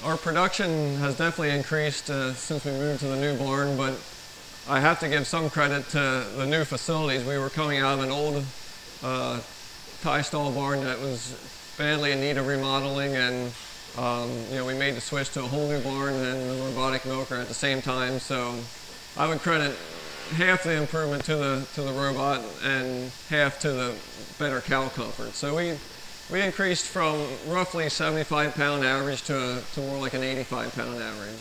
Our production has definitely increased since we moved to the new barn, but I have to give some credit to the new facilities. We were coming out of an old tie stall barn that was badly in need of remodeling, and we made the switch to a whole new barn and the robotic milker at the same time. So I would credit half the improvement to the robot and half to the better cow comfort. So we increased from roughly 75-pound average to more like an 85-pound average.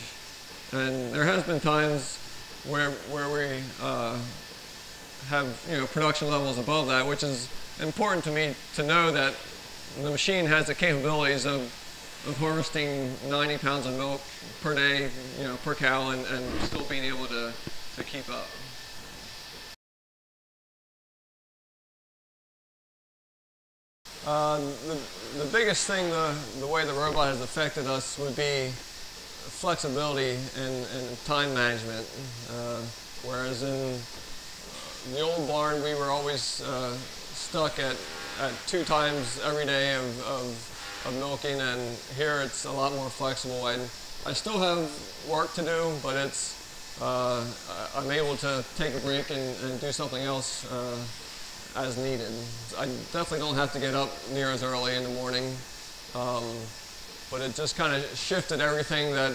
And there has been times where we have production levels above that, which is important to me to know that the machine has the capabilities of harvesting 90 pounds of milk per day, per cow, and still being able to keep up. The biggest thing, the way the robot has affected us would be flexibility and time management. Whereas in the old barn, we were always stuck at 2 times every day of milking, and here it's a lot more flexible. I still have work to do, but I'm able to take a break and do something else as needed. I definitely don't have to get up near as early in the morning, but it just kind of shifted everything that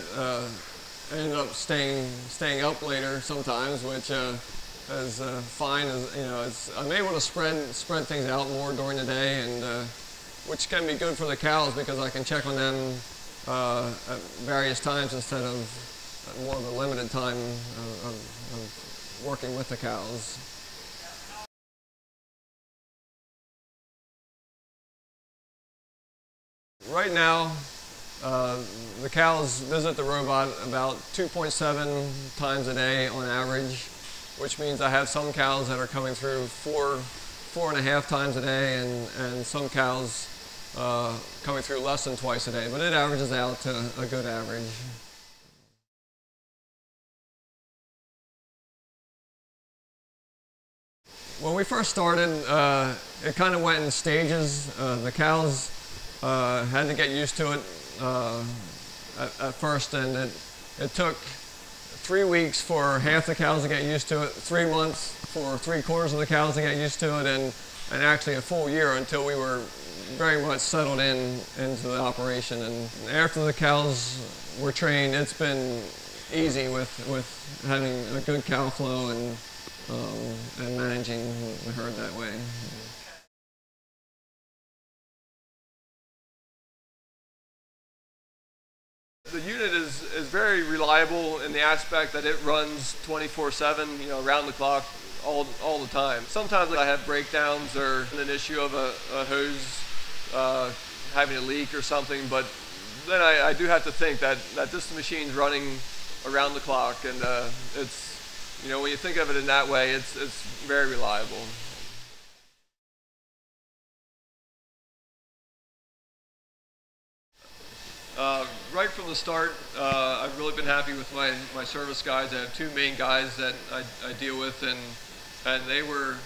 ended up staying up later sometimes, which is fine. I'm able to spread things out more during the day, and which can be good for the cows because I can check on them at various times instead of more of a limited time of working with the cows. Right now, the cows visit the robot about 2.7 times a day on average, which means I have some cows that are coming through 4.5 times a day, and some cows coming through less than twice a day, but it averages out to a good average. When we first started, it kind of went in stages. The cows had to get used to it at first, and it took 3 weeks for half the cows to get used to it, 3 months for 3/4 of the cows to get used to it, and actually a full year until we were very much settled into the operation. And after the cows were trained, it's been easy with having a good cow flow and managing the herd that way. The unit is very reliable in the aspect that it runs 24/7, around the clock, all the time. Sometimes I have breakdowns or an issue of a hose having a leak or something, but then I do have to think that this machine's running around the clock, and it's, when you think of it in that way, it's very reliable. Right from the start, I've really been happy with my service guys. I have 2 main guys that I deal with, and they were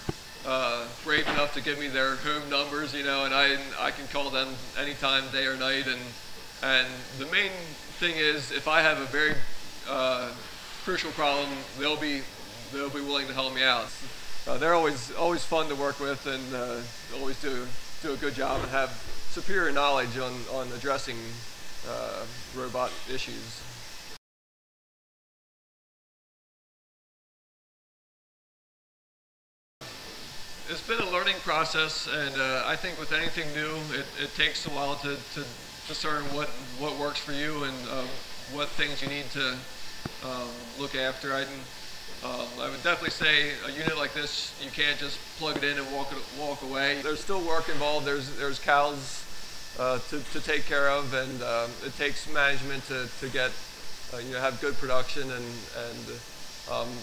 brave enough to give me their home numbers, and I can call them anytime, day or night. And the main thing is, if I have a very crucial problem, they'll be willing to help me out. They're always fun to work with, and always do a good job and have superior knowledge on addressing robot issues. It's been a learning process, and I think with anything new, it takes a while to discern what works for you and what things you need to look after. I would definitely say a unit like this, you can't just plug it in and walk away. There's still work involved. There's cows to take care of, and it takes management to get have good production. And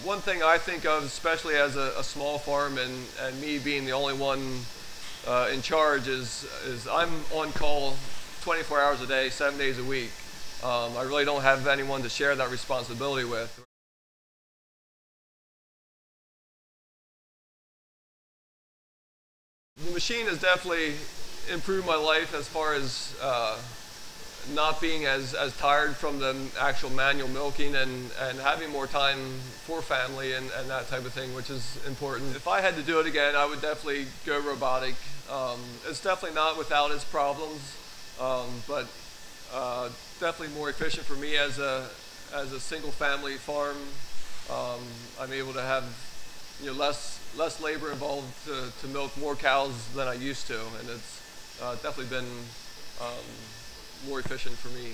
one thing I think of, especially as a small farm and me being the only one in charge, is I'm on call 24 hours a day, 7 days a week. I really don't have anyone to share that responsibility with. The machine has definitely improved my life as far as not being as tired from the actual manual milking and having more time for family and that type of thing, which is important. If I had to do it again, I would definitely go robotic. It's definitely not without its problems, but definitely more efficient for me as a single family farm. I'm able to have less labor involved to milk more cows than I used to, and it's definitely been more efficient for me.